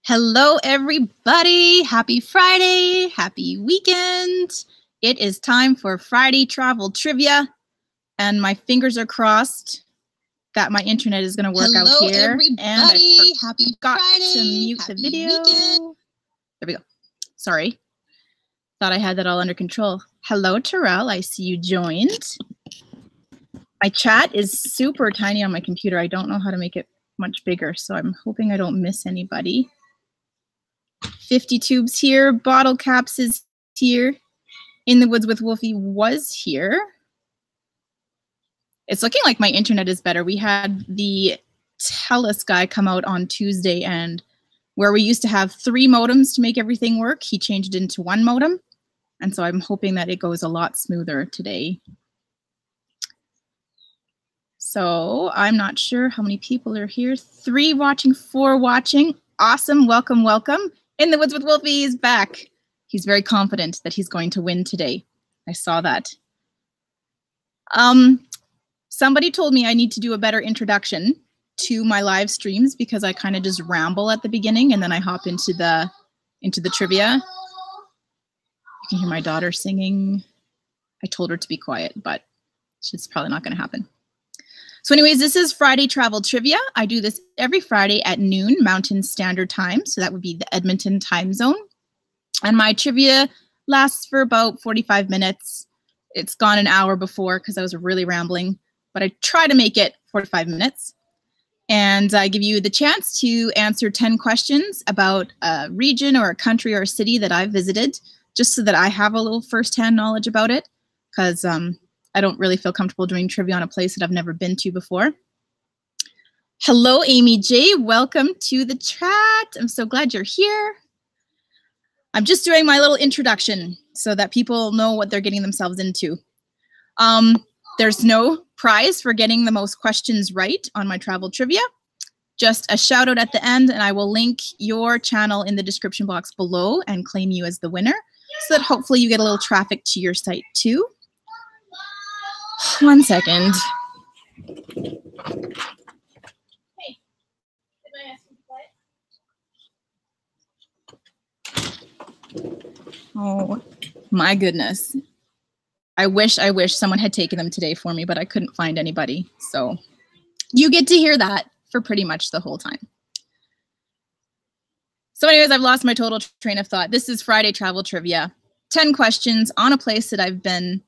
Hello, everybody. Happy Friday. Happy weekend. It is time for Friday travel trivia, and my fingers are crossed that my internet is going to work out here. Hello, everybody. And I Happy forgot Friday. to mute the video. Weekend. There we go. Sorry. Thought I had that all under control. Hello, Terrell. I see you joined. My chat is super tiny on my computer. I don't know how to make it much bigger, so I'm hoping I don't miss anybody. 50 tubes here. Bottle caps is here. In the Woods with Wolfie was here. It's looking like my internet is better. We had the TELUS guy come out on Tuesday, and where we used to have 3 modems to make everything work, he changed it into 1 modem. And so I'm hoping that it goes a lot smoother today. So I'm not sure how many people are here. 3 watching, 4 watching. Awesome. Welcome, welcome. In the Woods with Wolfie is back. He's very confident that he's going to win today. I saw that. Somebody told me I need to do a better introduction to my live streams because I kind of just ramble at the beginning and then I hop into the trivia. You can hear my daughter singing. I told her to be quiet, but it's probably not going to happen. So anyways, this is Friday Travel Trivia. I do this every Friday at noon Mountain Standard Time. So that would be the Edmonton time zone. And my trivia lasts for about 45 minutes. It's gone an hour before because I was really rambling, but I try to make it 45 minutes. And I give you the chance to answer 10 questions about a region or a country or a city that I've visited, just so that I have a little firsthand knowledge about it, because I don't really feel comfortable doing trivia on a place that I've never been to before. Hello, Amy J. Welcome to the chat. I'm so glad you're here. I'm just doing my little introduction so that people know what they're getting themselves into. There's no prize for getting the most questions right on my travel trivia. Just a shout out at the end, and I will link your channel in the description box below and claim you as the winner so that hopefully you get a little traffic to your site too. 1 second. Hey, did I ask you to play? Oh my goodness. I wish someone had taken them today for me, but I couldn't find anybody. So you get to hear that for pretty much the whole time. So anyways, I've lost my total train of thought. This is Friday Travel Trivia. 10 questions on a place that I've been.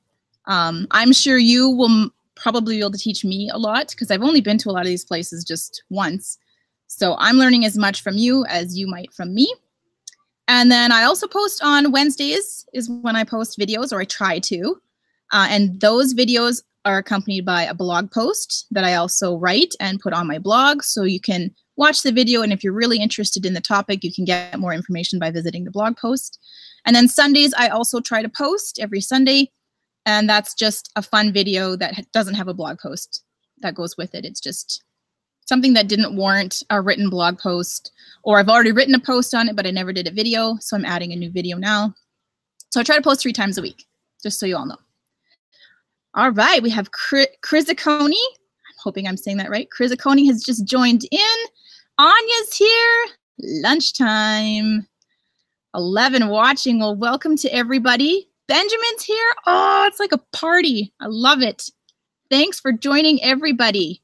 I'm sure you will probably be able to teach me a lot because I've only been to a lot of these places just once. So I'm learning as much from you as you might from me. And then I also post on Wednesdays is when I post videos, or I try to. And those videos are accompanied by a blog post that I also write and put on my blog. So you can watch the video, and if you're really interested in the topic, you can get more information by visiting the blog post. And then Sundays, I also try to post every Sunday. And that's just a fun video that doesn't have a blog post that goes with it. It's just something that didn't warrant a written blog post, or I've already written a post on it, but I never did a video. So I'm adding a new video now. So I try to post 3 times a week, just so you all know. All right, we have Chryzaconi. I'm hoping I'm saying that right. Chryzaconi has just joined in. Anya's here. Lunchtime. 11 watching. Well, welcome to everybody. Benjamin's here. Oh, it's like a party. I love it. Thanks for joining everybody.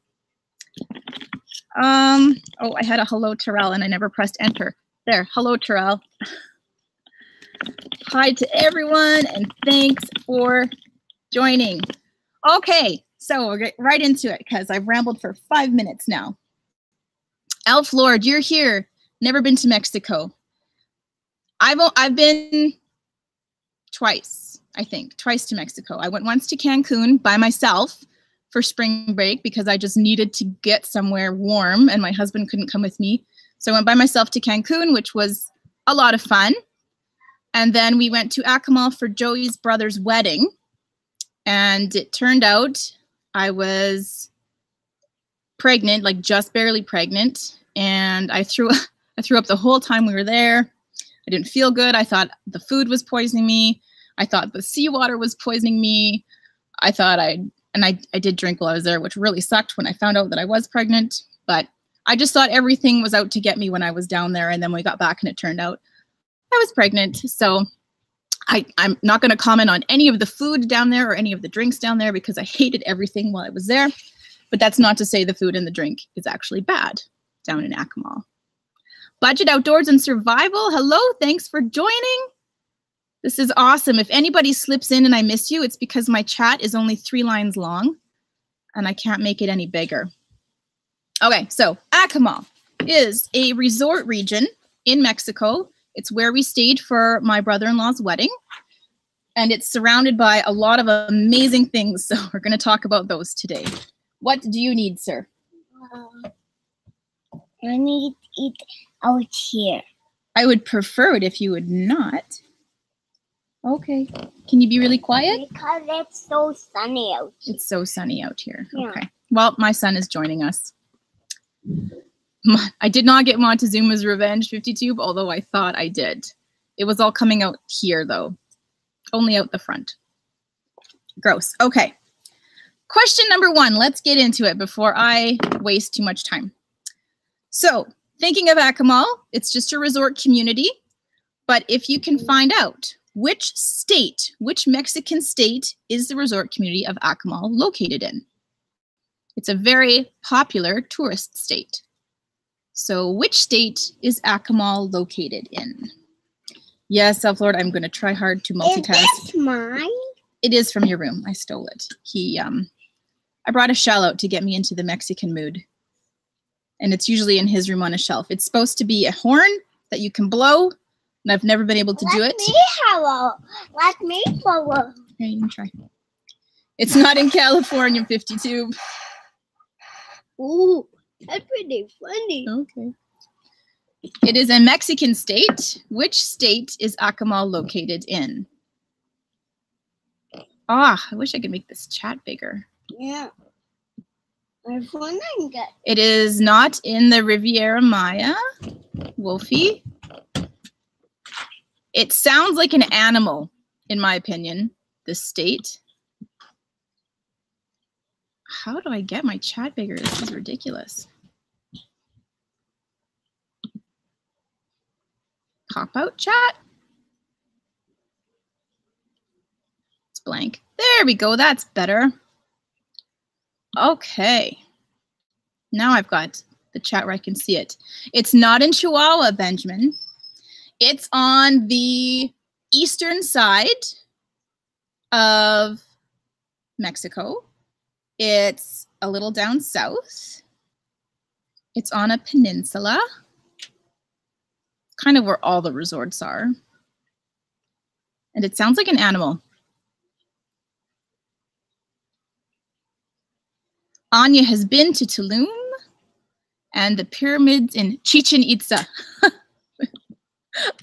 Oh, I had a hello, Terrell, and I never pressed enter. There, hello, Terrell. Hi to everyone, and thanks for joining. Okay, so we'll get right into it because I've rambled for 5 minutes now. Elf Lord, you're here. Never been to Mexico. I've been twice, I think, twice to Mexico. I went once to Cancun by myself for spring break because I just needed to get somewhere warm and my husband couldn't come with me. So I went by myself to Cancun, which was a lot of fun. And then we went to Akumal for Joey's brother's wedding. And it turned out I was pregnant, like just barely pregnant. And I threw up the whole time we were there. I didn't feel good. I thought the food was poisoning me. I thought the seawater was poisoning me. I did drink while I was there, which really sucked when I found out that I was pregnant. But I just thought everything was out to get me when I was down there, and then we got back and it turned out I was pregnant. So I'm not going to comment on any of the food down there or any of the drinks down there because I hated everything while I was there. But that's not to say the food and the drink is actually bad down in Akumal. Budget Outdoors and Survival. Hello, thanks for joining. This is awesome. If anybody slips in and I miss you, it's because my chat is only 3 lines long and I can't make it any bigger. Okay, so Akumal is a resort region in Mexico. It's where we stayed for my brother-in-law's wedding. And it's surrounded by a lot of amazing things. So we're going to talk about those today. What do you need, sir? I need it out here. I would prefer it if you would not. Okay. Can you be really quiet? Because it's so sunny out here. It's so sunny out here. Yeah. Okay. Well, my son is joining us. I did not get Montezuma's Revenge 50 although I thought I did. It was all coming out here, though. Only out the front. Gross. Okay. Question number 1. Let's get into it before I waste too much time. So, thinking of Akumal, it's just a resort community. But if you can find out which state, which Mexican state is the resort community of Akumal located in? It's a very popular tourist state. So which state is Akumal located in? Yes, Self-Lord, I'm going to try hard to multitask. Is this mine? It is from your room. I stole it. I brought a shell out to get me into the Mexican mood. And it's usually in his room on a shelf. It's supposed to be a horn that you can blow, and I've never been able to do it. Let me blow. Here, you can try. It's not in California, 52. Ooh, that's pretty funny. Okay. It is a Mexican state. Which state is Akumal located in? I wish I could make this chat bigger. Yeah. It is not in the Riviera Maya, Wolfie. It sounds like an animal, in my opinion, this state. How do I get my chat bigger? This is ridiculous. Pop out chat. It's blank. There we go. That's better. Okay. Now I've got the chat where I can see it. It's not in Chihuahua, Benjamin. It's on the eastern side of Mexico. It's a little down south. It's on a peninsula. Kind of where all the resorts are. And it sounds like an animal. Anya has been to Tulum and the pyramids in Chichen Itza.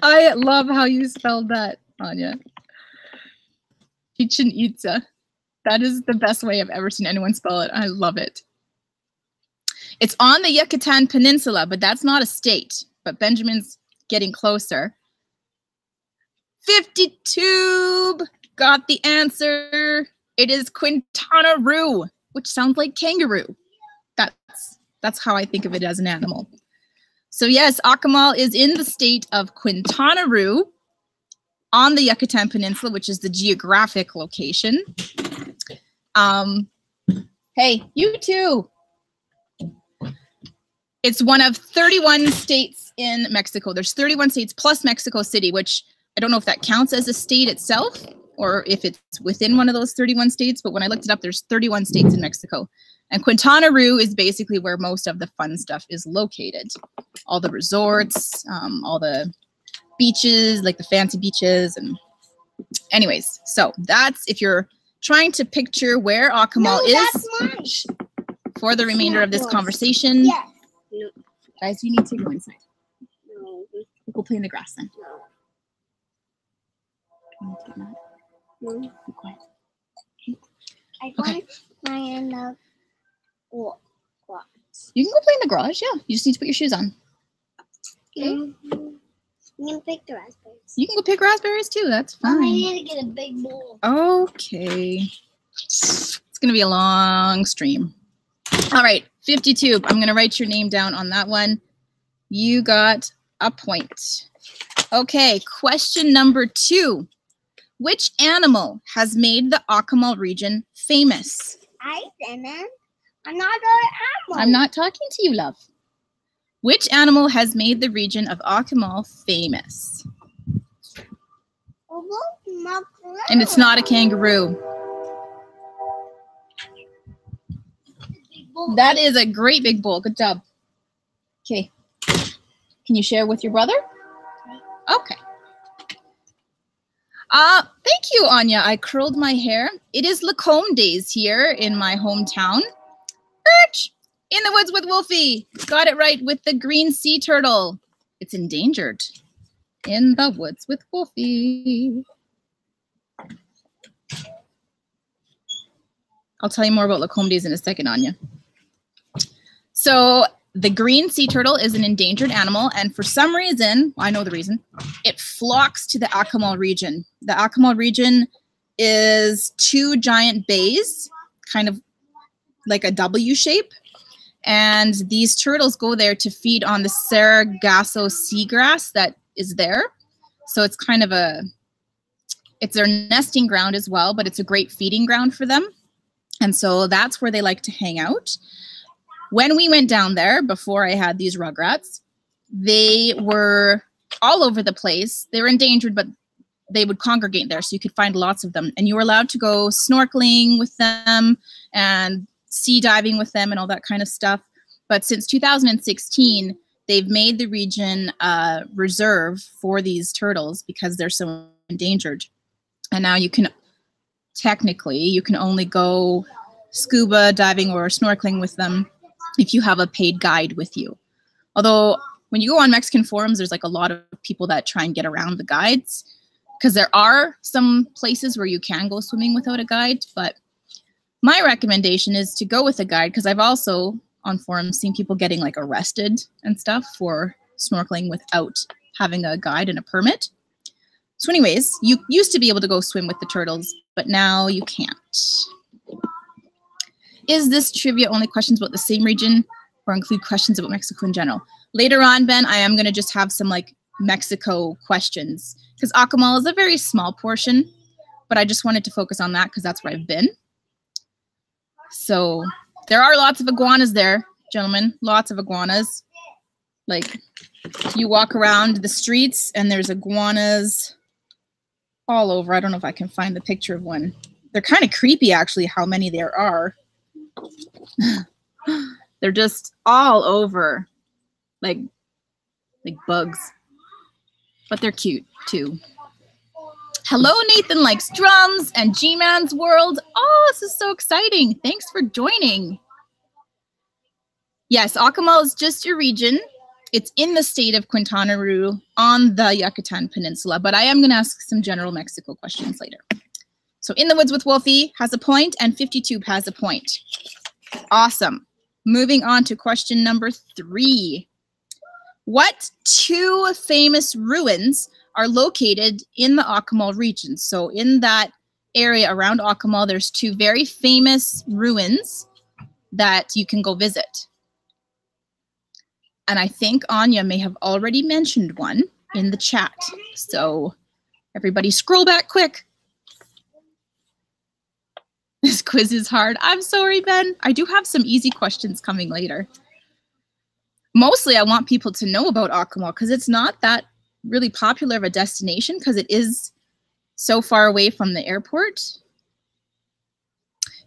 I love how you spelled that, Anya. Chichen Itza. That is the best way I've ever seen anyone spell it. I love it. It's on the Yucatan Peninsula, but that's not a state. But Benjamin's getting closer. 52 got the answer. It is Quintana Roo, which sounds like kangaroo. That's how I think of it as an animal. So yes, Akumal is in the state of Quintana Roo on the Yucatan Peninsula, which is the geographic location. Hey, you too. It's one of 31 states in Mexico. There's 31 states plus Mexico City, which I don't know if that counts as a state itself or if it's within one of those 31 states. But when I looked it up, there's 31 states in Mexico. And Quintana Roo is basically where most of the fun stuff is located. All the resorts, all the beaches, like the fancy beaches. And anyways, so that's if you're trying to picture where Akumal is for the remainder of this conversation. Yes. No. Guys, you need to go inside. No. We'll go play in the grass then. No. No. Be quiet. I want my in the garage. You can go play in the garage, yeah. You just need to put your shoes on. Okay. You can pick the raspberries. You can go pick raspberries too. That's fine. I need to get a big bowl. Okay. It's going to be a long stream. All right. 52. I'm going to write your name down on that one. You got a point. Okay, question number 2. Which animal has made the Akumal region famous? I didn't. I'm not an animal. I'm not talking to you, love. Which animal has made the region of Akumal famous? And it's not a kangaroo. That is a great big bowl. Good job. Okay. Can you share with your brother? Okay. Thank you, Anya. I curled my hair. It is Lacombe days here in my hometown. Birch! In the woods with Wolfie. Got it right with the green sea turtle. It's endangered. In the woods with Wolfie. I'll tell you more about Lacombe days in a second, Anya. So the green sea turtle is an endangered animal, and for some reason, I know the reason, it flocks to the Akumal region. The Akumal region is 2 giant bays, kind of like a W shape, and these turtles go there to feed on the Sargasso seagrass that is there. So it's kind of it's their nesting ground as well, but it's a great feeding ground for them. And so that's where they like to hang out. When we went down there, before I had these rugrats, they were all over the place. They were endangered, but they would congregate there, so you could find lots of them. And you were allowed to go snorkeling with them and sea diving with them and all that kind of stuff. But since 2016, they've made the region a reserve for these turtles because they're so endangered. And now you can, technically, you can only go scuba diving or snorkeling with them if you have a paid guide with you. Although when you go on Mexican forums, there's like a lot of people that try and get around the guides because there are some places where you can go swimming without a guide. But my recommendation is to go with a guide because I've also on forums seen people getting like arrested and stuff for snorkeling without having a guide and a permit. So anyways, you used to be able to go swim with the turtles, but now you can't. Is this trivia only questions about the same region or include questions about Mexico in general? Later on, Ben, I am going to just have some like Mexico questions because Akumal is a very small portion, but I just wanted to focus on that because that's where I've been. So there are lots of iguanas there, gentlemen, lots of iguanas. Like you walk around the streets and there's iguanas all over. I don't know if I can find the picture of one. They're kind of creepy, actually, how many there are. They're just all over, like bugs, but they're cute too. Hello, Nathan likes drums and G-Man's World. Oh, this is so exciting. Thanks for joining. Yes, Akumal is just a region. It's in the state of Quintana Roo on the Yucatan Peninsula, but I am going to ask some general Mexico questions later. So In the Woods with Wolfie has a point and 52 has a point. Awesome. Moving on to question number 3. What 2 famous ruins are located in the Akumal region? So in that area around Akumal, there's 2 very famous ruins that you can go visit. And I think Anya may have already mentioned one in the chat. So everybody scroll back quick. This quiz is hard. I'm sorry, Ben. I do have some easy questions coming later. Mostly I want people to know about Akumal because it's not that really popular of a destination because it is so far away from the airport.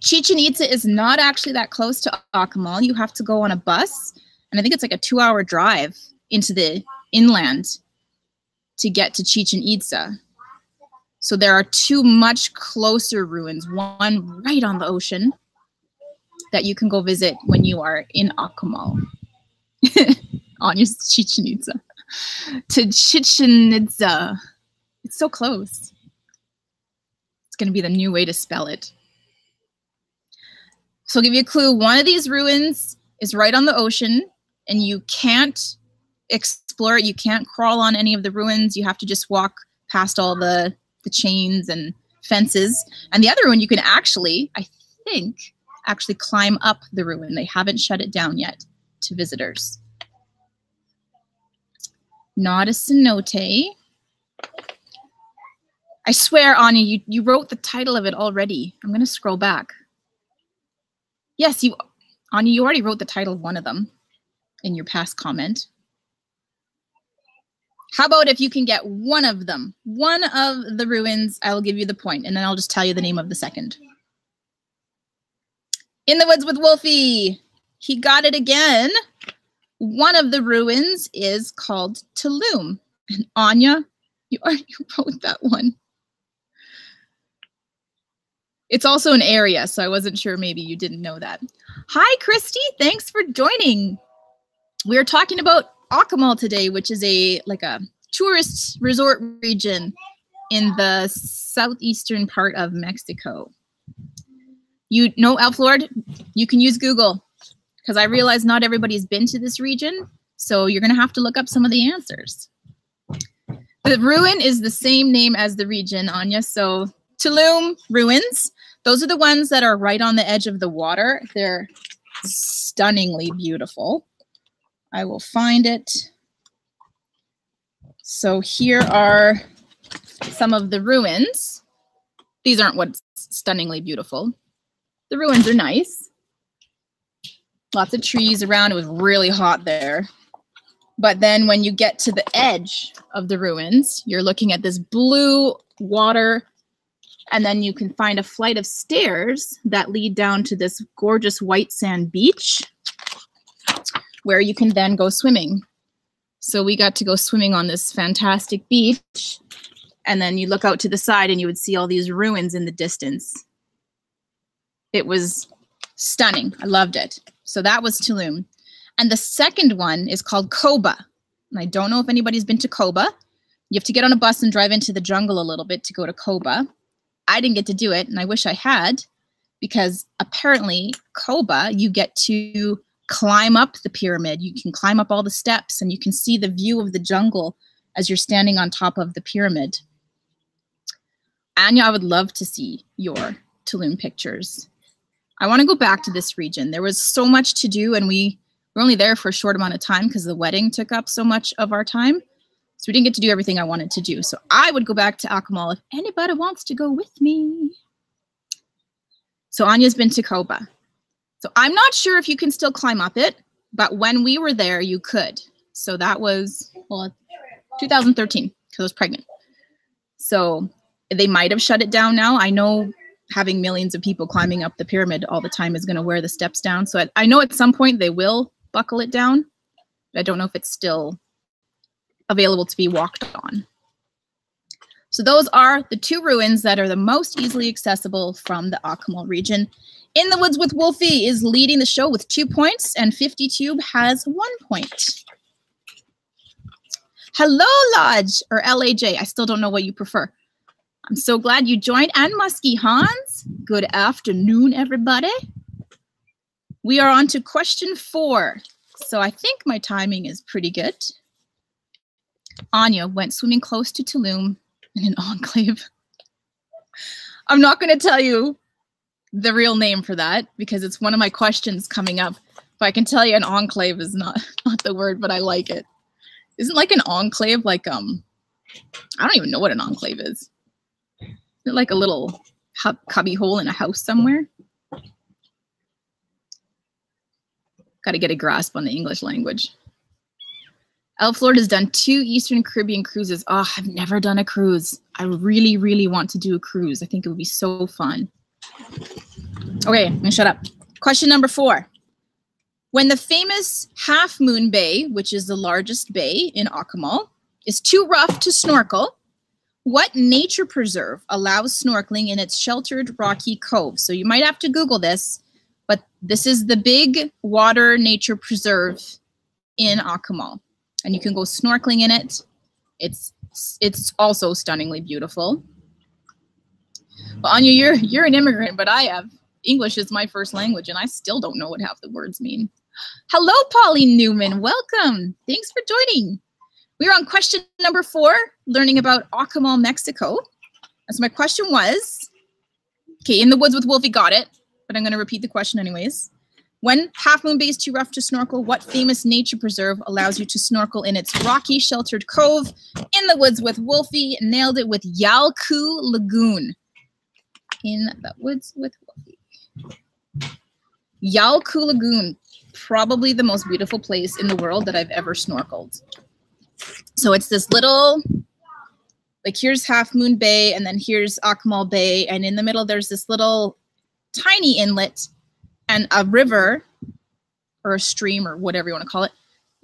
Chichen Itza is not actually that close to Akumal. You have to go on a bus, and I think it's like a 2-hour drive into the inland to get to Chichen Itza. So there are 2 much closer ruins, one right on the ocean that you can go visit when you are in Akumal. On your Chichen Itza. To Chichen Itza. It's so close. It's going to be the new way to spell it. So I'll give you a clue. One of these ruins is right on the ocean, and you can't explore it. You can't crawl on any of the ruins. You have to just walk past all the chains and fences. And the other one you can actually, I think, actually climb up the ruin. They haven't shut it down yet to visitors. Not a cenote. I swear, Anya, you wrote the title of it already. I'm going to scroll back. Yes, Anya, you already wrote the title of one of them in your past comment. How about if you can get one of them? One of the ruins, I will give you the point, and then I'll just tell you the name of the second. In the Woods with Wolfie. He got it again. One of the ruins is called Tulum. And Anya, you already wrote that one. It's also an area, so I wasn't sure maybe you didn't know that. Hi, Christy. Thanks for joining. We're talking about Akumal today, which is like a tourist resort region in the southeastern part of Mexico. You know, Elf Lord, you can use Google because I realize not everybody's been to this region, so you're going to have to look up some of the answers. The ruin is the same name as the region, Anya, so Tulum ruins. Those are the ones that are right on the edge of the water. They're stunningly beautiful. I will find it. So here are some of the ruins. These aren't what's stunningly beautiful. The ruins are nice. Lots of trees around. It was really hot there. But then when you get to the edge of the ruins, you're looking at this blue water, and then you can find a flight of stairs that lead down to this gorgeous white sand beach where you can then go swimming. So we got to go swimming on this fantastic beach, and then you look out to the side and you would see all these ruins in the distance. It was stunning. I loved it. So that was Tulum. And the second one is called Coba. And I don't know if anybody's been to Coba. You have to get on a bus and drive into the jungle a little bit to go to Coba. I didn't get to do it, and I wish I had, because apparently Coba, you get to climb up the pyramid. You can climb up all the steps, and you can see the view of the jungle as you're standing on top of the pyramid. Anya, I would love to see your Tulum pictures. I want to go back to this region. There was so much to do, and we were only there for a short amount of time because the wedding took up so much of our time. So we didn't get to do everything I wanted to do. So I would go back to Akumal if anybody wants to go with me. So Anya's been to Coba. So I'm not sure if you can still climb up it, but when we were there, you could. So that was, well, 2013, because I was pregnant. So they might have shut it down now. I know having millions of people climbing up the pyramid all the time is going to wear the steps down. So I know at some point they will buckle it down. But I don't know if it's still available to be walked on. So those are the two ruins that are the most easily accessible from the Akumal region. In the Woods with Wolfie is leading the show with 2 points, and 50tube has 1 point. Hello, Lodge, or LAJ. I still don't know what you prefer. I'm so glad you joined. And Muskie Hans, good afternoon, everybody. We are on to question 4. So I think my timing is pretty good. Anya went swimming close to Tulum in an enclave. I'm not going to tell you the real name for that because it's one of my questions coming up. But I can tell you an enclave is not the word, but I like it. Isn't like an enclave like, I don't even know what an enclave is. Is it like a little cubby hole in a house somewhere? Got to get a grasp on the English language. Elf Lord has done 2 Eastern Caribbean cruises. Oh, I've never done a cruise. I really, really want to do a cruise. I think it would be so fun. Okay, I'm gonna shut up. Question number 4. When the famous Half Moon Bay, which is the largest bay in Akumal, is too rough to snorkel, what nature preserve allows snorkeling in its sheltered rocky cove? So you might have to Google this, but this is the big water nature preserve in Akumal. And you can go snorkeling in it. It's also stunningly beautiful. Well, Anya, you're an immigrant, but I have English is my first language, and I still don't know what half the words mean. Hello, Pauline Newman. Welcome. Thanks for joining. We're on question number 4, learning about Akumal, Mexico. And so my question was, okay, in the Woods with Wolfie, got it. but I'm going to repeat the question anyways. When Half Moon Bay is too rough to snorkel, what famous nature preserve allows you to snorkel in its rocky, sheltered cove in the woods with Wolfie? Nailed it with Xel-Ha Lagoon. In the woods with Wolfie. Xel-Ha Lagoon, probably the most beautiful place in the world that I've ever snorkeled. So it's this little, like here's Half Moon Bay, and then here's Akumal Bay, and in the middle there's this little tiny inlet, and a river or a stream or whatever you want to call it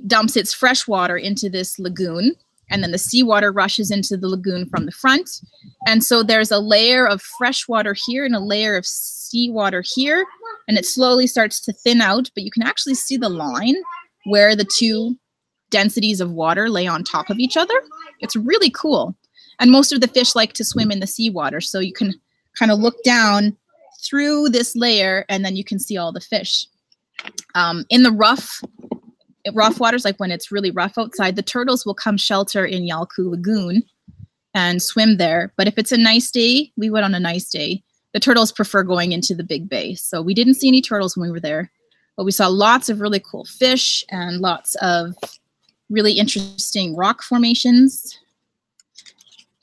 dumps its fresh water into this lagoon, and then the seawater rushes into the lagoon from the front. And so there's a layer of fresh water here and a layer of seawater here, and it slowly starts to thin out, but you can actually see the line where the two densities of water lay on top of each other. It's really cool. And most of the fish like to swim in the seawater, so you can kind of look down through this layer and then you can see all the fish. In the rough waters, like when it's really rough outside, the turtles will come shelter in Xel-Ha Lagoon and swim there. But if it's a nice day, we went on a nice day, the turtles prefer going into the big bay. So we didn't see any turtles when we were there, but we saw lots of really cool fish and lots of really interesting rock formations.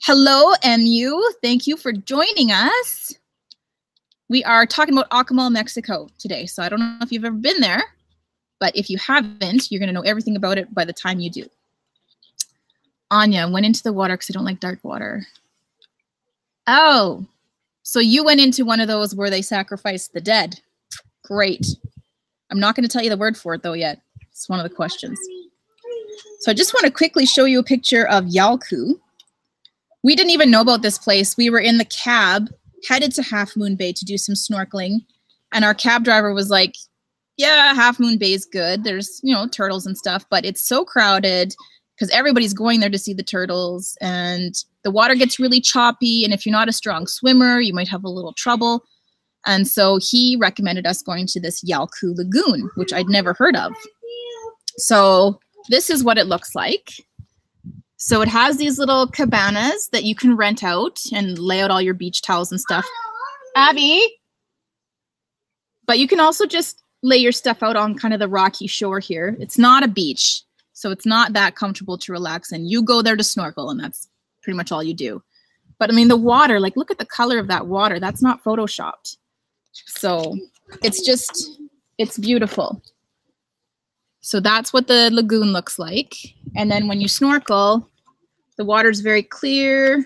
Hello, MU. Thank you for joining us. We are talking about Akumal, Mexico today. So I don't know if you've ever been there, but if you haven't, you're going to know everything about it by the time you do. Anya went into the water because I don't like dark water. Oh, so you went into one of those where they sacrificed the dead. Great. I'm not going to tell you the word for it though yet. It's one of the questions. So I just want to quickly show you a picture of Xel-Ha. We didn't even know about this place. We were in the cab headed to Half Moon Bay to do some snorkeling, and our cab driver was like, yeah, Half Moon Bay is good. There's, you know, turtles and stuff, but it's so crowded because everybody's going there to see the turtles, and the water gets really choppy, and if you're not a strong swimmer, you might have a little trouble. And so he recommended us going to this Xel-Ha Lagoon, which I'd never heard of. So this is what it looks like. So it has these little cabanas that you can rent out and lay out all your beach towels and stuff. Abby! But you can also just lay your stuff out on kind of the rocky shore here. It's not a beach, so it's not that comfortable to relax in. You go there to snorkel, and that's pretty much all you do. But I mean, the water, like look at the color of that water. That's not photoshopped. So it's just, it's beautiful. So that's what the lagoon looks like. And then when you snorkel, the water's very clear.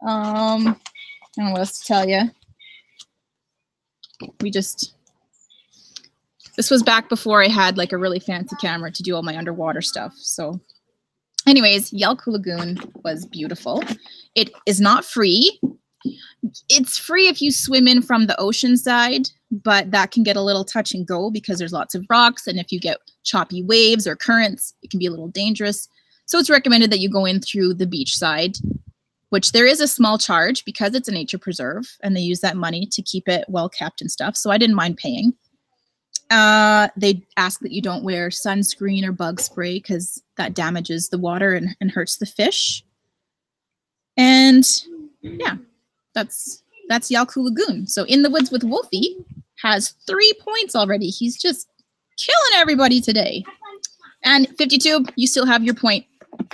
I don't know what else to tell you. This was back before I had like a really fancy camera to do all my underwater stuff. So anyways, Xel-Ha Lagoon was beautiful. It is not free. It's free if you swim in from the ocean side, but that can get a little touch and go because there's lots of rocks, and if you get choppy waves or currents, it can be a little dangerous. So it's recommended that you go in through the beach side, which there is a small charge because it's a nature preserve, and they use that money to keep it well kept and stuff. So I didn't mind paying. They ask that you don't wear sunscreen or bug spray because that damages the water and hurts the fish. And yeah, that's Xel-Ha Lagoon. So In the Woods with Wolfie has 3 points already. He's just killing everybody today. And 52, you still have your point.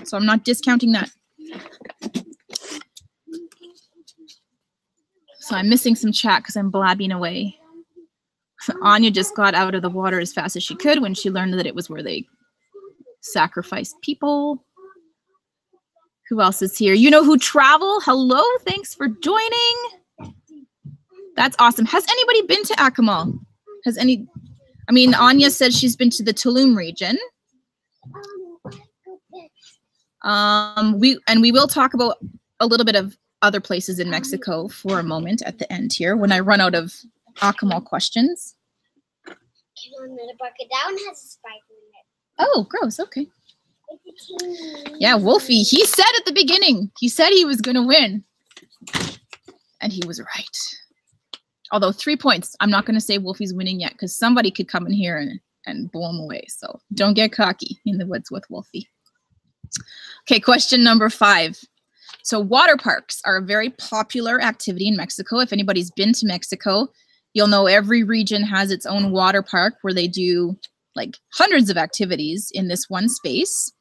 So I'm not discounting that. So I'm missing some chat because I'm blabbing away. So Anya just got out of the water as fast as she could when she learned that it was where they sacrificed people. Who else is here? You know who travel? Hello, thanks for joining. That's awesome. Has anybody been to Akumal? I mean, Anya said she's been to the Tulum region. We will talk about a little bit of other places in Mexico for a moment at the end here when I run out of Akumal questions. I'm gonna break it down. Has a spider in it. Oh, gross. Okay. Yeah, Wolfie, he said at the beginning, he said he was going to win. And he was right. Although 3 points, I'm not going to say Wolfie's winning yet because somebody could come in here and blow him away. So don't get cocky. In the Woods with Wolfie. Okay, question number 5. So water parks are a very popular activity in Mexico. If anybody's been to Mexico, You'll know every region has its own water park where they do like hundreds of activities in this one space.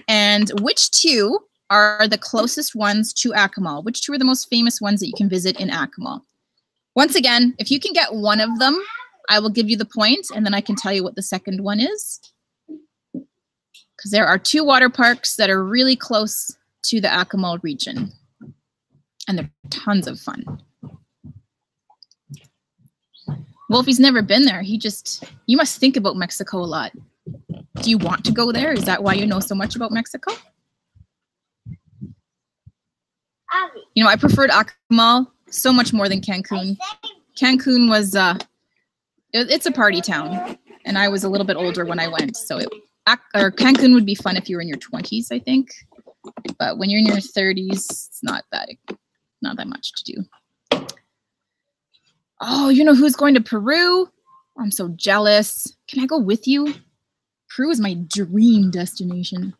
And which two are the closest ones to Akumal? Which two are the most famous ones that you can visit in Akumal? Once again, if you can get one of them, I will give you the point, and then I can tell you what the second one is. Because there are two water parks that are really close to the Akumal region. And they're tons of fun. Wolfie's never been there. You must think about Mexico a lot. Do you want to go there? Is that why you know so much about Mexico? You know, I preferred Akumal so much more than Cancun. Cancun was, it's a party town. And I was a little bit older when I went. So Cancun would be fun if you were in your 20s, I think. But when you're in your 30s, it's not that much to do. Oh, you know who's going to Peru? I'm so jealous. Can I go with you? Peru is my dream destination.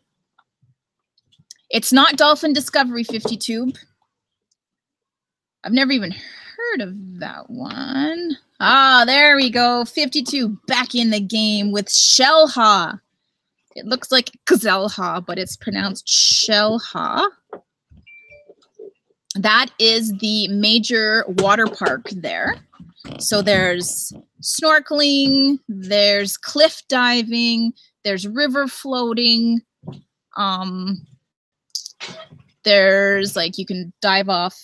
It's not Dolphin Discovery 50 Tube. I've never even heard of that one. Ah, there we go. 52 back in the game with Xel-Ha. It looks like Xel-Ha, but it's pronounced Xel-Ha. That is the major water park there. So there's snorkeling, there's cliff diving, there's river floating. There's like you can dive off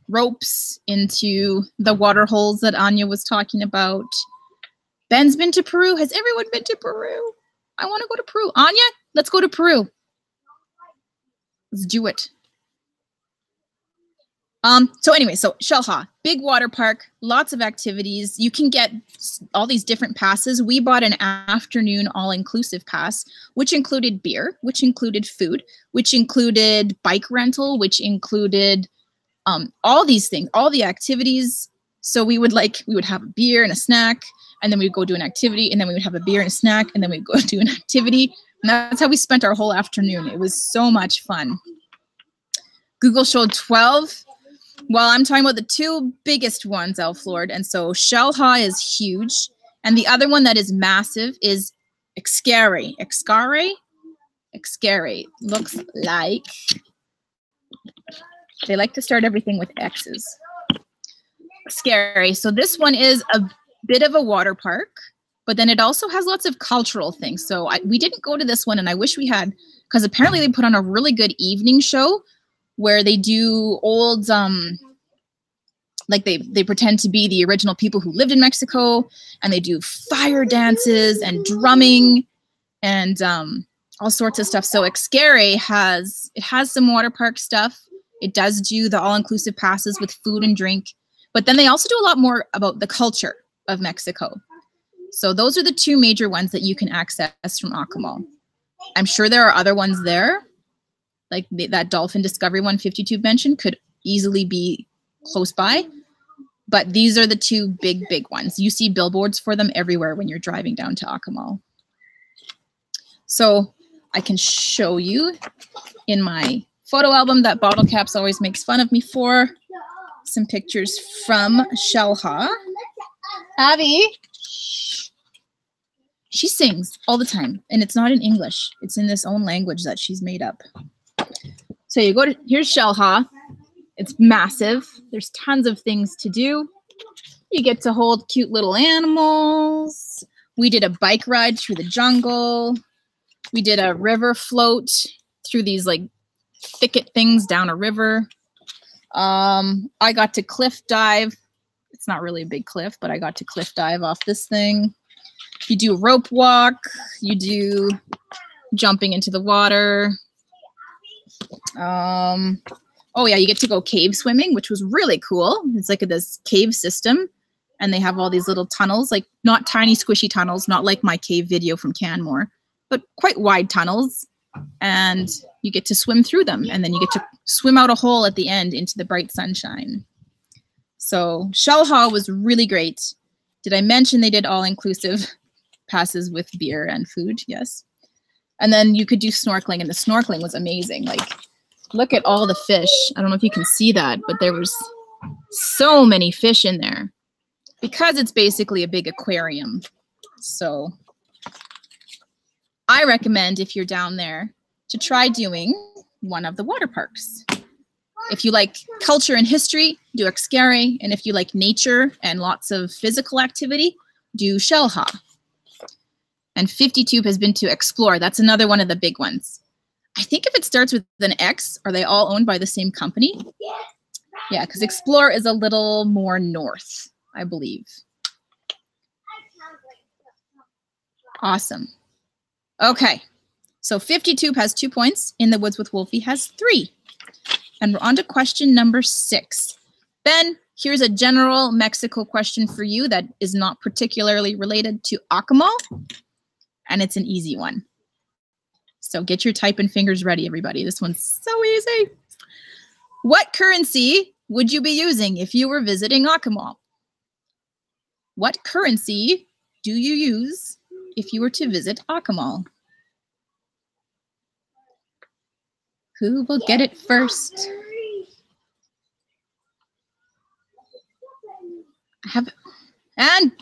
ropes into the water holes that Anya was talking about. Ben's been to Peru. Has everyone been to Peru? I want to go to Peru. Anya, let's go to Peru. Let's do it. So anyway, so Xel-Ha, big water park, lots of activities. You can get all these different passes. We bought an afternoon all-inclusive pass, which included beer, which included food, which included bike rental, which included all these things, all the activities. So we would have a beer and a snack, and then we'd go do an activity, and then we would have a beer and a snack, and then we'd go do an activity. And that's how we spent our whole afternoon. It was so much fun. Google showed 12. Well, I'm talking about the two biggest ones, Elf Lord. And so Xel-Ha is huge. And the other one that is massive is Xcaret. Xcaret looks like, they like to start everything with X's. Xcaret. So this one is a bit of a water park, but then it also has lots of cultural things. So we didn't go to this one, and I wish we had, because apparently they put on a really good evening show where they do old, like they pretend to be the original people who lived in Mexico, and they do fire dances and drumming and all sorts of stuff. So Xcaret has some water park stuff. It does do the all-inclusive passes with food and drink, but then they also do a lot more about the culture of Mexico. So those are the two major ones that you can access from Akumal. I'm sure there are other ones there. Like that Dolphin Discovery 152 mentioned could easily be close by. But these are the two big ones. You see billboards for them everywhere when you're driving down to Akumal. So I can show you in my photo album that Bottle Caps always makes fun of me for. Some pictures from Xel-Ha. Abby, she sings all the time. And it's not in English. It's in this own language that she's made up. So you go to, here's Xel-Ha. It's massive. There's tons of things to do. You get to hold cute little animals. We did a bike ride through the jungle. We did a river float through these like thicket things down a river. I got to cliff dive. It's not really a big cliff, but I got to cliff dive off this thing. You do rope walk. You do jumping into the water. Oh yeah, you get to go cave swimming, which was really cool. It's like this cave system, and they have all these little tunnels, like not tiny squishy tunnels, not like my cave video from Canmore, but quite wide tunnels, and you get to swim through them, and then you get to swim out a hole at the end into the bright sunshine. So Xel-Ha was really great. Did I mention they did all-inclusive passes with beer and food? Yes. And then you could do snorkeling, and the snorkeling was amazing. Like, look at all the fish. I don't know if you can see that, but there was so many fish in there. because it's basically a big aquarium. So I recommend, if you're down there, to try doing one of the water parks. If you like culture and history, do Xel-Ha. And if you like nature and lots of physical activity, do Xel-Ha. And 52 has been to Explore. That's another one of the big ones. I think if it starts with an X, are they all owned by the same company? Yeah, because Explore is a little more north, I believe. Awesome. Okay, so 52 has 2 points. In the Woods with Wolfie has 3. And we're on to question number 6. Ben, here's a general Mexico question for you that is not particularly related to Akumal, and it's an easy one. So get your typing fingers ready, everybody. This one's so easy. What currency would you be using if you were visiting Akumal? What currency do you use if you were to visit Akumal? Who will get it first? And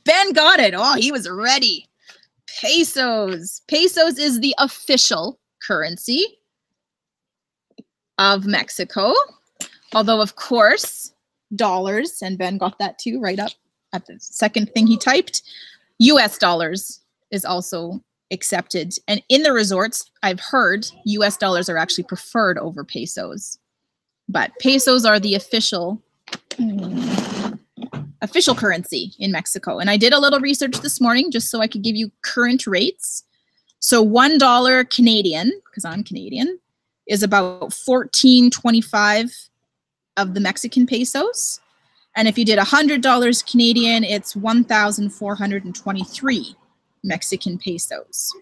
Ben got it. Oh, he was ready. Pesos. Pesos is the official currency of Mexico. Although, of course, dollars, and Ben got that too right up at the second thing he typed, US dollars is also accepted. And in the resorts, I've heard US dollars are actually preferred over pesos. But pesos are the official currency in Mexico. And I did a little research this morning just so I could give you current rates. So $1 Canadian, because I'm Canadian, is about 14.25 of the Mexican pesos. And if you did $100 Canadian, it's 1,423 Mexican pesos.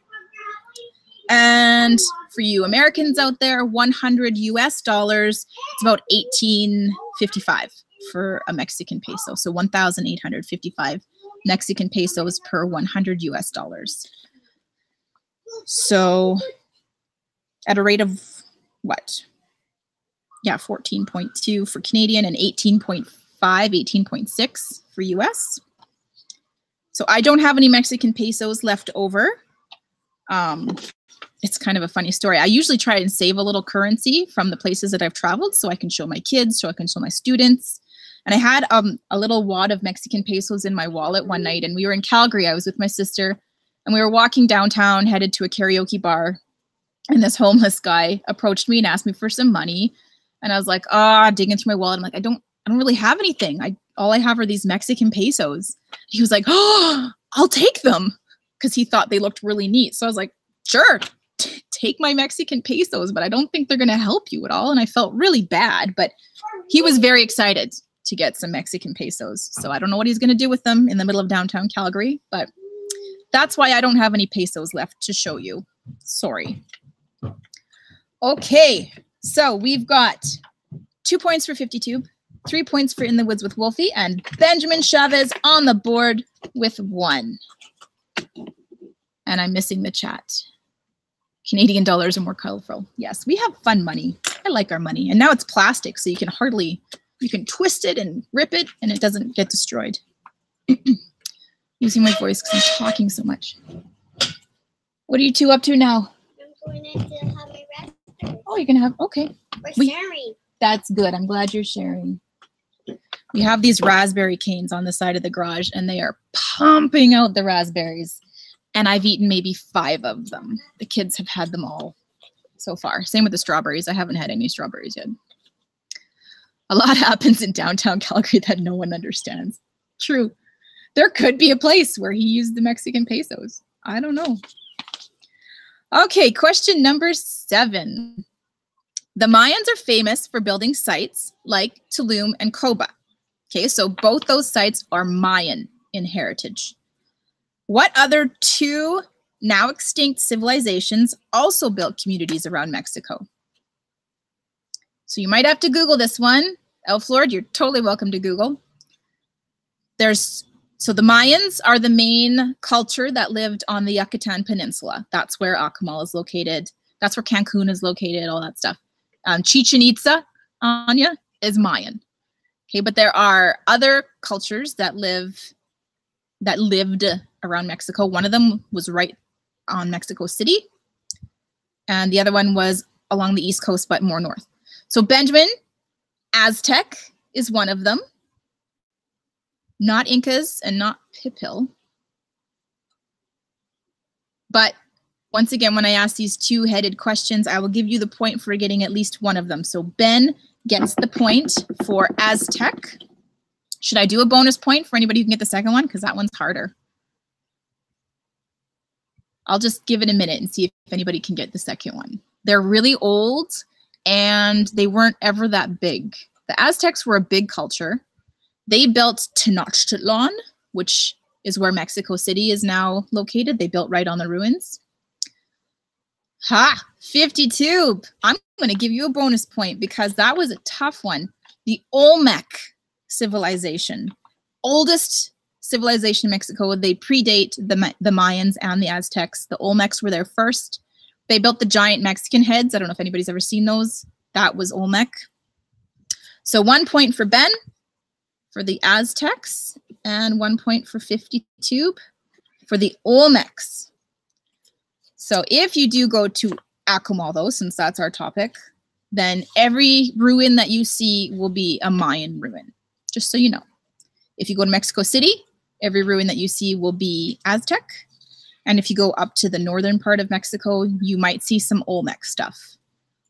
And for you Americans out there, 100 US dollars, it's about 18.55 for a Mexican peso. So 1,855 Mexican pesos per 100 US dollars. So at a rate of what? Yeah, 14.2 for Canadian and 18.5, 18.6 for US. So I don't have any Mexican pesos left over. It's kind of a funny story. I usually try and save a little currency from the places that I've traveled so I can show my kids, so I can show my students. And I had a little wad of Mexican pesos in my wallet one night, and we were in Calgary. I was with my sister, and we were walking downtown, headed to a karaoke bar, and this homeless guy approached me and asked me for some money. And I was like, digging through my wallet. I'm like, I don't really have anything. All I have are these Mexican pesos. He was like, oh, I'll take them, because he thought they looked really neat. So I was like, sure, take my Mexican pesos, but I don't think they're going to help you at all. And I felt really bad, but he was very excited to get some Mexican pesos. So I don't know what he's going to do with them in the middle of downtown Calgary, but that's why I don't have any pesos left to show you. Sorry. Okay, so we've got 2 points for 52, 3 points for In the Woods with Wolfie, and Benjamin Chavez on the board with 1. And I'm missing the chat. Canadian dollars are more colorful. Yes, we have fun money. I like our money. And now it's plastic, so you can twist it and rip it, and it doesn't get destroyed. Using my voice because I'm talking so much. What are you two up to now? I'm going to have my raspberry. Oh, you're going to have, okay. We're sharing. That's good. I'm glad you're sharing. We have these raspberry canes on the side of the garage, and they are pumping out the raspberries. And I've eaten maybe 5 of them. The kids have had them all so far. Same with the strawberries. I haven't had any strawberries yet. A lot happens in downtown Calgary that no one understands. True. There could be a place where he used the Mexican pesos. I don't know. Okay, question number 7. The Mayans are famous for building sites like Tulum and Coba. Okay, so both those sites are Mayan in heritage. What other 2 now extinct civilizations also built communities around Mexico? So you might have to Google this one. Elf Lord, you're totally welcome to Google. So the Mayans are the main culture that lived on the Yucatan Peninsula. That's where Akumal is located. That's where Cancun is located, all that stuff. Chichen Itza, Anya, is Mayan. Okay, but there are other cultures that lived around Mexico. One of them was right on Mexico City, and the other one was along the East Coast, but more north. So Benjamin, Aztec is one of them. Not Incas and not Pipil. But once again, when I ask these two-headed questions, I will give you the point for getting at least one of them. So Ben gets the point for Aztec. Should I do a bonus point for anybody who can get the second one? Because that one's harder. I'll just give it a minute and see if anybody can get the second one. They're really old, and they weren't ever that big. The Aztecs were a big culture. They built Tenochtitlan, which is where Mexico City is now located. They built right on the ruins. Ha! 52. I'm going to give you a bonus point because that was a tough one. The Olmec civilization. Oldest civilization in Mexico. They predate the Mayans and the Aztecs. The Olmecs were there first. They built the giant Mexican heads. I don't know if anybody's ever seen those. That was Olmec. So 1 point for Ben for the Aztecs and 1 point for 52 for the Olmecs. So if you do go to Akumal, though, since that's our topic, then every ruin that you see will be a Mayan ruin, just so you know. If you go to Mexico City, every ruin that you see will be Aztec. And if you go up to the northern part of Mexico, you might see some Olmec stuff.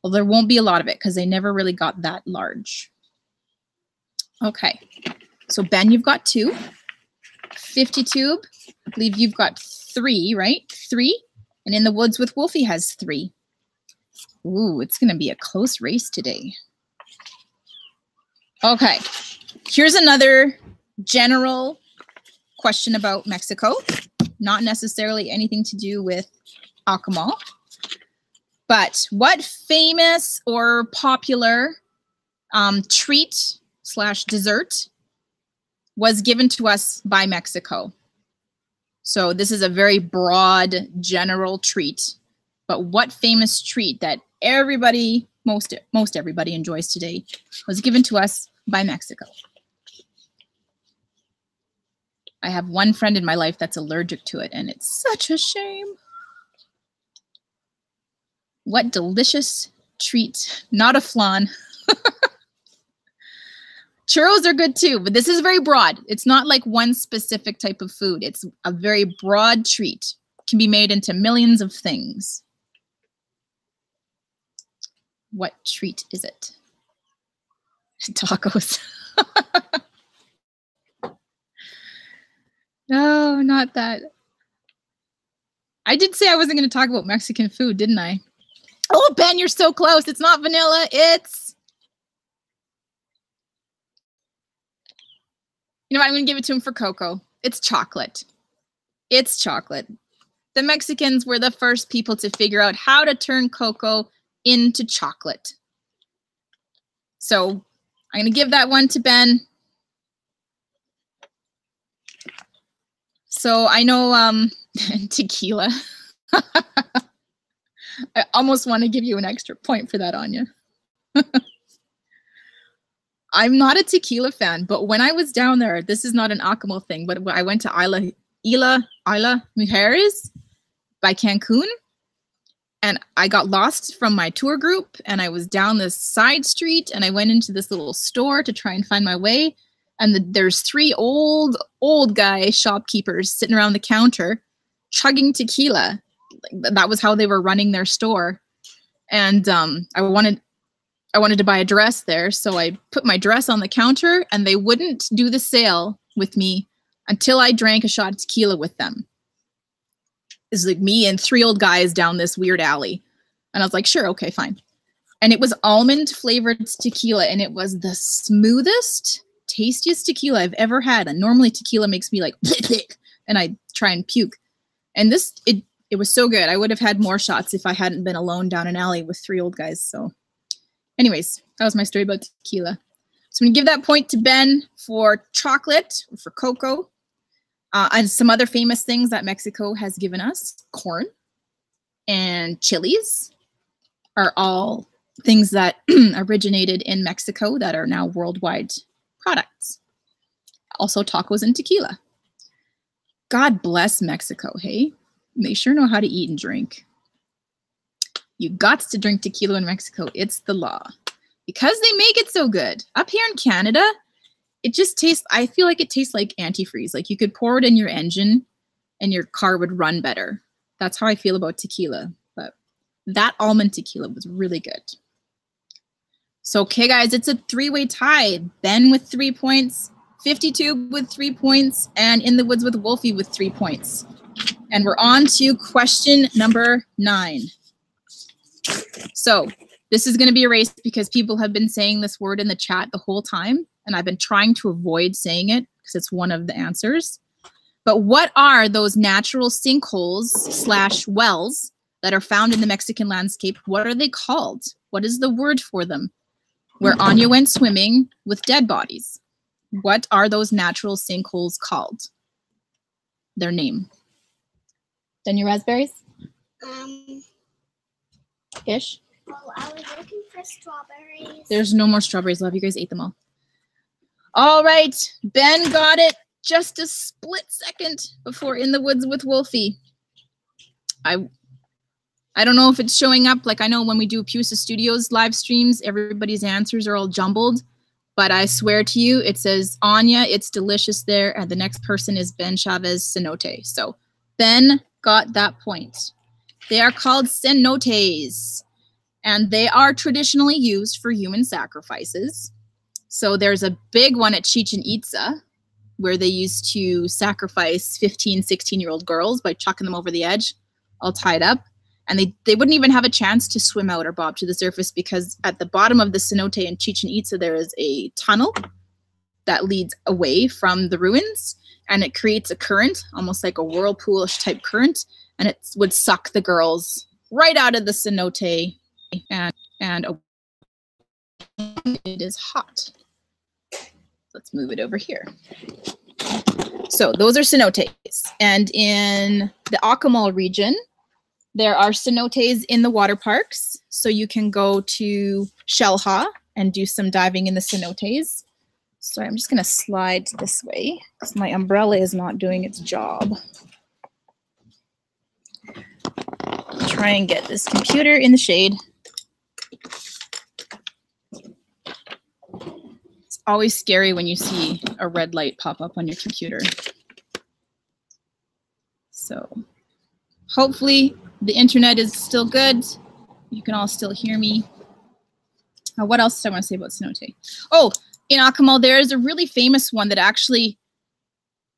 Well, there won't be a lot of it because they never really got that large. Okay, so Ben, you've got 2. 52, I believe you've got 3, right? 3. And In the Woods with Wolfie has 3. Ooh, it's going to be a close race today. Okay, here's another general question about Mexico. Not necessarily anything to do with Akumal. But what famous or popular treat/dessert was given to us by Mexico? So this is a very broad, general treat. But what famous treat that everybody, most everybody enjoys today was given to us by Mexico? I have one friend in my life that's allergic to it, and it's such a shame. What delicious treat. Not a flan. Churros are good too, but this is very broad. It's not like one specific type of food. It's a very broad treat. It can be made into millions of things. What treat is it? Tacos. No, not that. I did say I wasn't going to talk about Mexican food, didn't I? Oh, Ben, you're so close. It's not vanilla. It's... You know what? I'm going to give it to him for cocoa. It's chocolate. It's chocolate. The Mexicans were the first people to figure out how to turn cocoa into chocolate. So I'm going to give that one to Ben. So I know tequila. I almost want to give you an extra point for that, Anya. I'm not a tequila fan, but when I was down there, this is not an Akumal thing, but I went to Isla Mujeres by Cancun, and I got lost from my tour group, and I was down this side street, and I went into this little store to try and find my way, and there's 3 old guy shopkeepers sitting around the counter chugging tequila. That was how they were running their store. And I wanted to buy a dress there, so I put my dress on the counter, and they wouldn't do the sale with me until I drank a shot of tequila with them. It's like me and 3 old guys down this weird alley. And I was like, sure, okay, fine. And it was almond flavored tequila, and it was the smoothest, tastiest tequila I've ever had. And normally tequila makes me like, and I try and puke. And this, it was so good. I would have had more shots if I hadn't been alone down an alley with 3 old guys. So anyways, that was my story about tequila. So I'm going to give that point to Ben for chocolate, or for cocoa. And some other famous things that Mexico has given us. Corn and chilies are all things that originated in Mexico that are now worldwide products. Also tacos and tequila. God bless Mexico, hey? They sure know how to eat and drink. You got to drink tequila in Mexico. It's the law. Because they make it so good. Up here in Canada, it just tastes, I feel like it tastes like antifreeze. Like you could pour it in your engine and your car would run better. That's how I feel about tequila. But that almond tequila was really good. So, okay, guys, it's a three-way tie. Ben with 3 points, 52 with 3 points, and In the Woods with Wolfie with 3 points. And we're on to question number 9. So this is going to be a race because people have been saying this word in the chat the whole time, and I've been trying to avoid saying it because it's one of the answers. But what are those natural sinkholes / wells that are found in the Mexican landscape? What are they called? What is the word for them? Where Anya went swimming with dead bodies. What are those natural sinkholes called? Their name. Then your raspberries? Ish? Well, I was looking for strawberries. There's no more strawberries, love. You guys ate them all. All right. Ben got it just a split second before In the Woods with Wolfie. I don't know if it's showing up. Like I know when we do Pusa Studios live streams, everybody's answers are all jumbled. But I swear to you, it says Anya, it's delicious there. And the next person is Ben Chavez Cenote. So Ben got that point. They are called cenotes. And they are traditionally used for human sacrifices. So there's a big one at Chichen Itza where they used to sacrifice 15, 16-year-old girls by chucking them over the edge, all tied up. And they wouldn't even have a chance to swim out or bob to the surface because at the bottom of the cenote in Chichen Itza, there is a tunnel that leads away from the ruins. And it creates a current, almost like a whirlpool-ish type current. And it would suck the girls right out of the cenote. And it is hot. Let's move it over here. So those are cenotes. And in the Akumal region, there are cenotes in the water parks. So you can go to Xel-Ha and do some diving in the cenotes. So I'm just going to slide this way because my umbrella is not doing its job. Try and get this computer in the shade. It's always scary when you see a red light pop up on your computer. So hopefully the internet is still good. You can all still hear me. What else do I want to say about cenote? Oh, in Akumal, there is a really famous one that actually,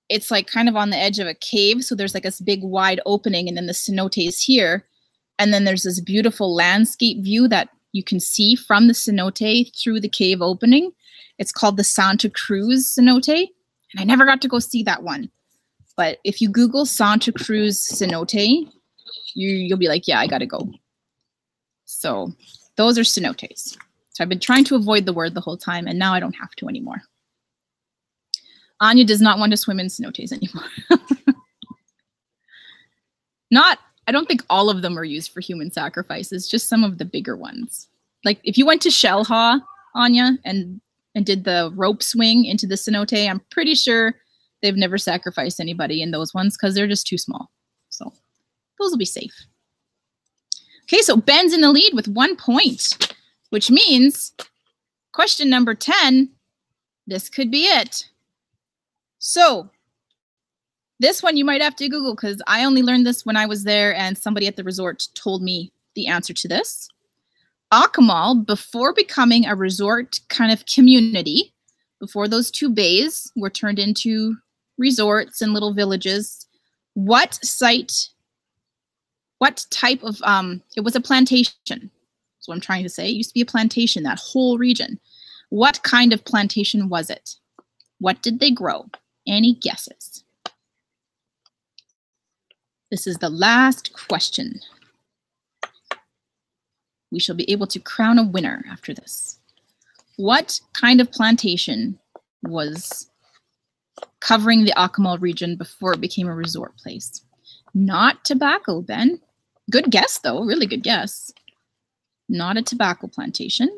it's like kind of on the edge of a cave. So there's like this big wide opening and then the cenote is here. And then there's this beautiful landscape view that you can see from the cenote through the cave opening. It's called the Santa Cruz cenote. And I never got to go see that one. But if you Google Santa Cruz cenote, you'll be like, yeah, I got to go. So those are cenotes. So I've been trying to avoid the word the whole time, and now I don't have to anymore. Anya does not want to swim in cenotes anymore. I don't think all of them are used for human sacrifices, just some of the bigger ones. Like if you went to Xel-Ha, Anya, and did the rope swing into the cenote, I'm pretty sure they've never sacrificed anybody in those ones because they're just too small. So those will be safe. Okay, so Ben's in the lead with 1 point, which means question number 10, this could be it. So this one you might have to Google because I only learned this when I was there and somebody at the resort told me the answer to this. Akumal, before becoming a resort kind of community, before those 2 bays were turned into resorts and little villages, what type of, it was a plantation. That's what I'm trying to say. It used to be a plantation, that whole region. What kind of plantation was it? What did they grow? Any guesses? This is the last question. We shall be able to crown a winner after this. What kind of plantation was covering the Akumal region before it became a resort place? Not tobacco, Ben. Good guess, though. Really good guess. Not a tobacco plantation.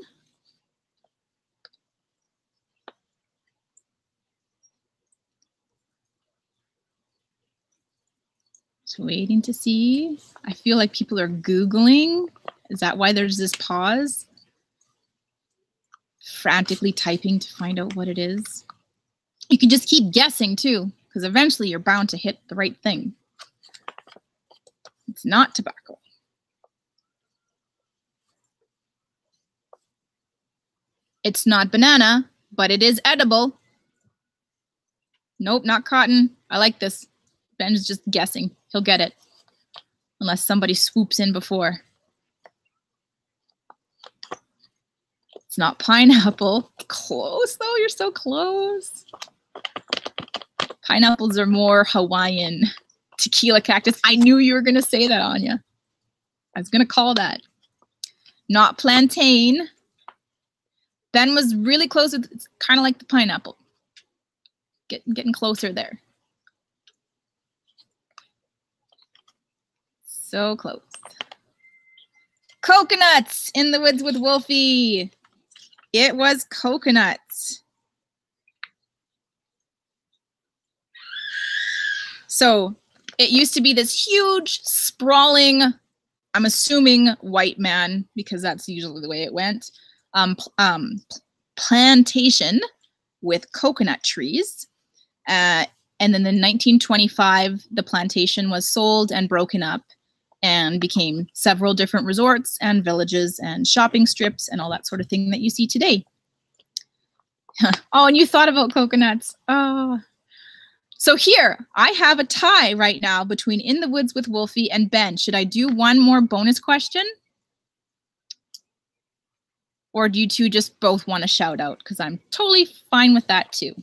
waiting to see. I feel like people are Googling. Is that why there's this pause? Frantically typing to find out what it is. You can just keep guessing too, because eventually you're bound to hit the right thing. It's not tobacco. It's not banana, but it is edible. Nope, not cotton. I like this. Ben's just guessing. He'll get it. Unless somebody swoops in before. It's not pineapple. Close though, you're so close. Pineapples are more Hawaiian. Tequila cactus. I knew you were gonna say that, Anya. I was gonna call that. Not plantain. Ben was really close. It's kind of like the pineapple. Getting closer there. So close. Coconuts in the woods with Wolfie. It was coconuts. So it used to be this huge, sprawling, I'm assuming white man, because that's usually the way it went, plantation with coconut trees. And then in 1925, the plantation was sold and broken up and became several different resorts and villages and shopping strips and all that sort of thing that you see today. Oh, and you thought about coconuts. Oh. So here, I have a tie right now between In the Woods with Wolfie and Ben. Should I do one more bonus question? Or do you two just both want to shout out? Because I'm totally fine with that too.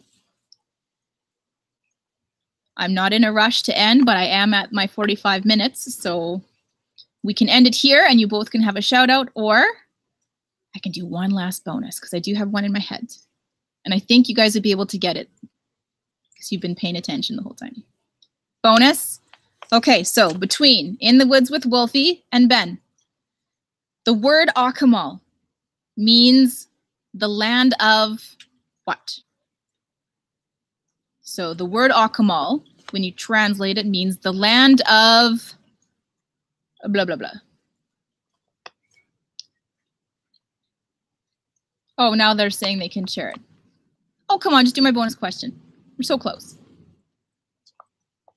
I'm not in a rush to end, but I am at my 45 minutes, so we can end it here and you both can have a shout out, or I can do one last bonus because I do have one in my head. And I think you guys would be able to get it because you've been paying attention the whole time. Bonus. Okay, so between In the Woods with Wolfie and Ben, the word Akumal means the land of what? So the word Akumal, when you translate it, means the land of blah, blah, blah. Oh, now they're saying they can share it. Oh, come on, just do my bonus question. We're so close.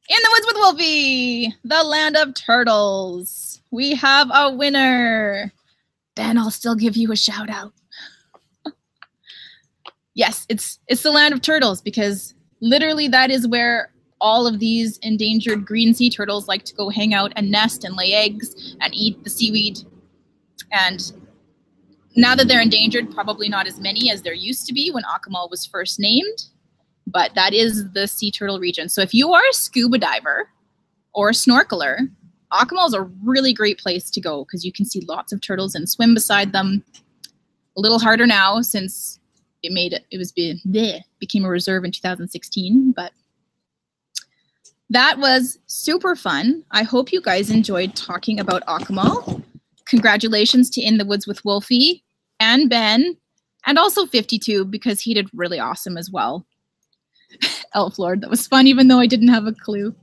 In the Woods with Wolfie, the land of turtles. We have a winner. Ben, I'll still give you a shout out. Yes, it's the land of turtles because literally that is where all of these endangered green sea turtles like to go hang out and nest and lay eggs and eat the seaweed. And now that they're endangered, probably not as many as there used to be when Akumal was first named, but that is the sea turtle region. So if you are a scuba diver or a snorkeler, Akumal is a really great place to go because you can see lots of turtles and swim beside them. A little harder now since it became a reserve in 2016, but that was super fun. I hope you guys enjoyed talking about Akumal. Congratulations to In the Woods with Wolfie and Ben, and also 52 because he did really awesome as well. Elf Lord, that was fun even though I didn't have a clue.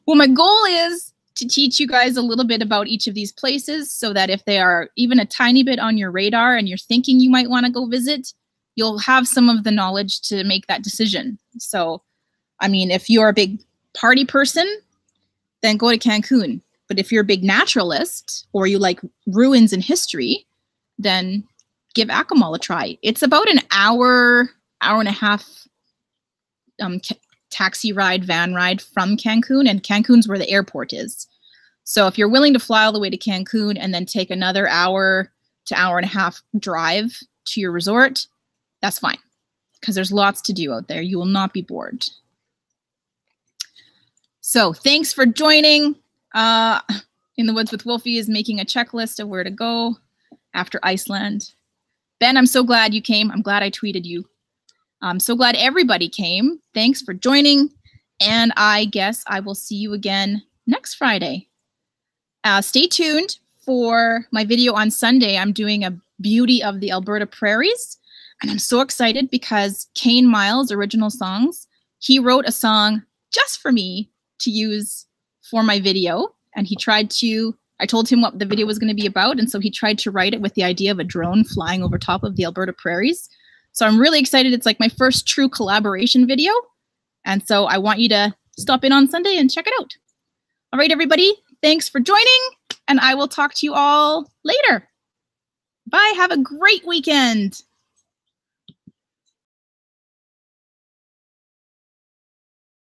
Well, my goal is to teach you guys a little bit about each of these places so that if they are even a tiny bit on your radar and you're thinking you might want to go visit, you'll have some of the knowledge to make that decision. So, I mean, if you're a big party person, then go to Cancun. But if you're a big naturalist or you like ruins and history, then give Akumal a try. It's about an hour and a half taxi ride, van ride from Cancun, and Cancun's where the airport is. So if you're willing to fly all the way to Cancun and then take another hour to hour and a half drive to your resort, that's fine because there's lots to do out there. You will not be bored. So thanks for joining. In the Woods with Wolfie is making a checklist of where to go after Iceland. Ben, I'm so glad you came. I'm glad I tweeted you. I'm so glad everybody came. Thanks for joining. And I guess I will see you again next Friday. Stay tuned for my video on Sunday. I'm doing a beauty of the Alberta prairies. And I'm so excited because Kane Miles, Original Songs, he wrote a song just for me to use for my video, and he tried to, I told him what the video was going to be about, and so he tried to write it with the idea of a drone flying over top of the Alberta prairies. So I'm really excited. It's like my first true collaboration video, and so I want you to stop in on Sunday and check it out. All right, everybody, thanks for joining, and I will talk to you all later. Bye, have a great weekend.